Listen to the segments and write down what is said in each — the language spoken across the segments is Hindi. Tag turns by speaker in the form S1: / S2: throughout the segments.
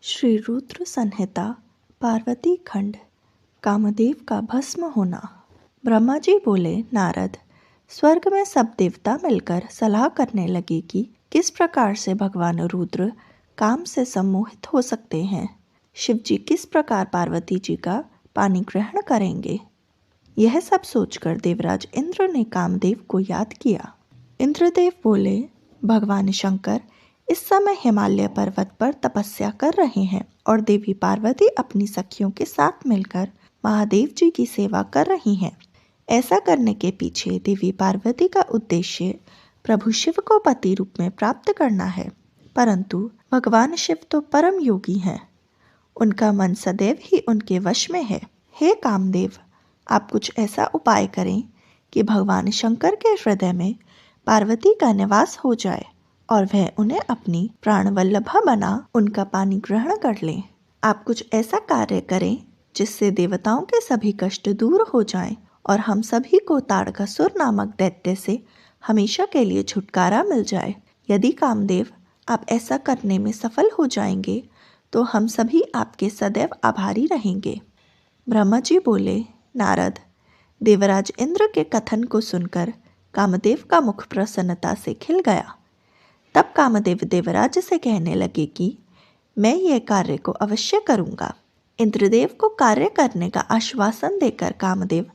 S1: श्री रुद्र संहिता पार्वती खंड। कामदेव का भस्म होना। ब्रह्मा जी बोले, नारद, स्वर्ग में सब देवता मिलकर सलाह करने लगे कि किस प्रकार से भगवान रुद्र काम से सम्मोहित हो सकते हैं। शिव जी किस प्रकार पार्वती जी का पानी ग्रहण करेंगे। यह सब सोचकर देवराज इंद्र ने कामदेव को याद किया। इंद्रदेव बोले, भगवान शंकर इस समय हिमालय पर्वत पर तपस्या कर रहे हैं और देवी पार्वती अपनी सखियों के साथ मिलकर महादेव जी की सेवा कर रही हैं। ऐसा करने के पीछे देवी पार्वती का उद्देश्य प्रभु शिव को पति रूप में प्राप्त करना है, परंतु भगवान शिव तो परम योगी हैं। उनका मन सदैव ही उनके वश में है। हे कामदेव, आप कुछ ऐसा उपाय करें कि भगवान शंकर के हृदय में पार्वती का निवास हो जाए और वह उन्हें अपनी प्राणवल्लभा बना उनका पानी ग्रहण कर लें। आप कुछ ऐसा कार्य करें जिससे देवताओं के सभी कष्ट दूर हो जाएं और हम सभी को ताड़कासुर नामक दैत्य से हमेशा के लिए छुटकारा मिल जाए। यदि कामदेव आप ऐसा करने में सफल हो जाएंगे तो हम सभी आपके सदैव आभारी रहेंगे। ब्रह्मा जी बोले, नारद, देवराज इंद्र के कथन को सुनकर कामदेव का मुख प्रसन्नता से खिल गया। तब कामदेव देवराज से कहने लगे कि मैं यह कार्य को अवश्य करूंगा। इंद्रदेव को कार्य करने का आश्वासन देकर कामदेव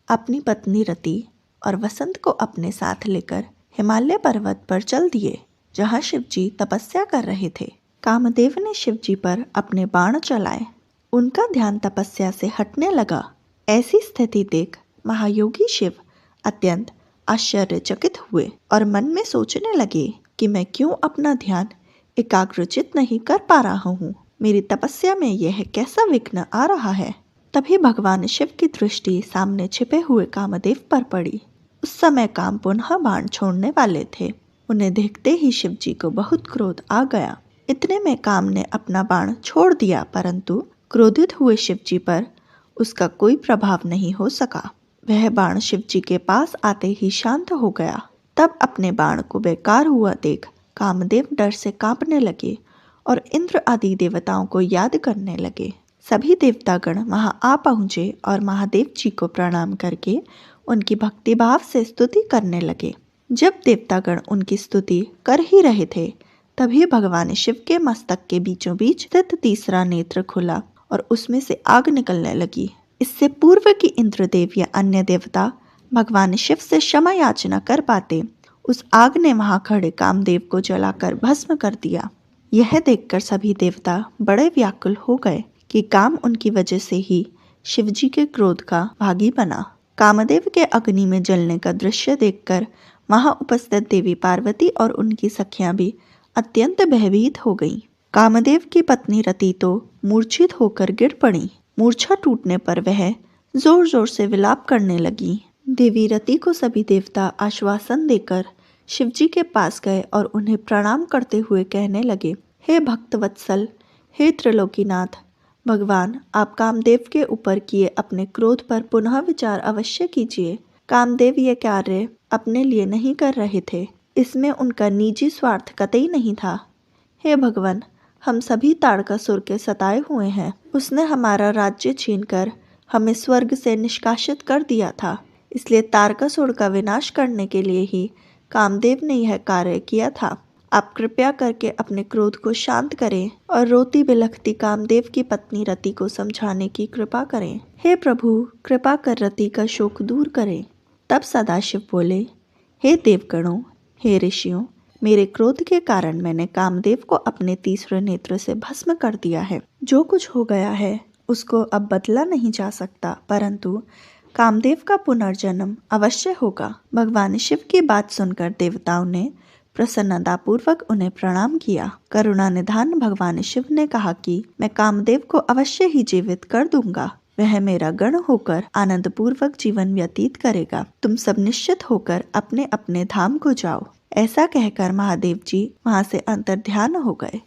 S1: अपनी पत्नी रति और वसंत को अपने साथ लेकर हिमालय पर्वत पर चल दिए, जहां शिवजी तपस्या कर रहे थे। कामदेव ने शिवजी पर अपने बाण चलाए। उनका ध्यान तपस्या से हटने लगा। ऐसी स्थिति देख महायोगी शिव अत्यंत आश्चर्यचकित हुए और मन में सोचने लगे कि मैं क्यों अपना ध्यान एकाग्रचित नहीं कर पा रहा हूँ। मेरी तपस्या में यह कैसा विघ्न आ रहा है। तभी भगवान शिव की दृष्टि सामने छिपे हुए कामदेव पर पड़ी। उस समय काम पुनः बाण छोड़ने वाले थे। उन्हें देखते ही शिव जी को बहुत क्रोध आ गया। इतने में काम ने अपना बाण छोड़ दिया, परंतु क्रोधित हुए शिव जी पर उसका कोई प्रभाव नहीं हो सका। वह बाण शिव जी के पास आते ही शांत हो गया। तब अपने बाण को बेकार हुआ देख कामदेव डर से कांपने लगे और इंद्र आदि देवताओं को याद करने लगे। सभी देवतागण वहां आ पहुंचे और महादेव जी को प्रणाम करके उनकी भक्तिभाव से स्तुति करने लगे। जब देवतागण उनकी स्तुति कर ही रहे थे, तभी भगवान शिव के मस्तक के बीचों बीच स्थित तीसरा नेत्र खुला और उसमें से आग निकलने लगी। इससे पूर्व कि इंद्रदेव या अन्य देवता भगवान शिव से क्षमा याचना कर पाते, उस आग ने वहां खड़े कामदेव को जलाकर भस्म कर दिया। यह देखकर सभी देवता बड़े व्याकुल हो गए कि काम उनकी वजह से ही शिवजी के क्रोध का भागी बना। कामदेव के अग्नि में जलने का दृश्य देखकर वहां उपस्थित देवी पार्वती और उनकी सखियां भी अत्यंत भयभीत हो गईं। कामदेव की पत्नी रति तो मूर्छित होकर गिर पड़ी। मूर्छा टूटने पर वह जोर जोर से विलाप करने लगी। देवी रति को सभी देवता आश्वासन देकर शिवजी के पास गए और उन्हें प्रणाम करते हुए कहने लगे, हे भक्त वत्सल, हे त्रिलोकीनाथ, भगवान आप कामदेव के ऊपर किए अपने क्रोध पर पुनः विचार अवश्य कीजिए। कामदेव ये कार्य अपने लिए नहीं कर रहे थे, इसमें उनका निजी स्वार्थ कतई नहीं था। हे भगवान, हम सभी ताड़कासुर के सताए हुए हैं। उसने हमारा राज्य छीनकर हमें स्वर्ग से निष्कासित कर दिया था, इसलिए ताड़कासुर का विनाश करने के लिए ही कामदेव ने यह कार्य किया था। आप कृपया करके अपने क्रोध को शांत करें और रोती बिलखती कामदेव की पत्नी रति को समझाने की कृपा करें। हे प्रभु, कृपा कर रति का शोक दूर करें। तब सदाशिव बोले, हे देवगणों, हे ऋषियों, मेरे क्रोध के कारण मैंने कामदेव को अपने तीसरे नेत्र से भस्म कर दिया है। जो कुछ हो गया है उसको अब बदला नहीं जा सकता, परंतु कामदेव का पुनर्जन्म अवश्य होगा। भगवान शिव की बात सुनकर देवताओं ने प्रसन्नतापूर्वक उन्हें प्रणाम किया। करुणा निधान भगवान शिव ने कहा कि मैं कामदेव को अवश्य ही जीवित कर दूंगा। वह मेरा गण होकर आनंद पूर्वक जीवन व्यतीत करेगा। तुम सब निश्चित होकर अपने अपने धाम को जाओ। ऐसा कहकर महादेव जी वहां से अंतर्ध्यान हो गए।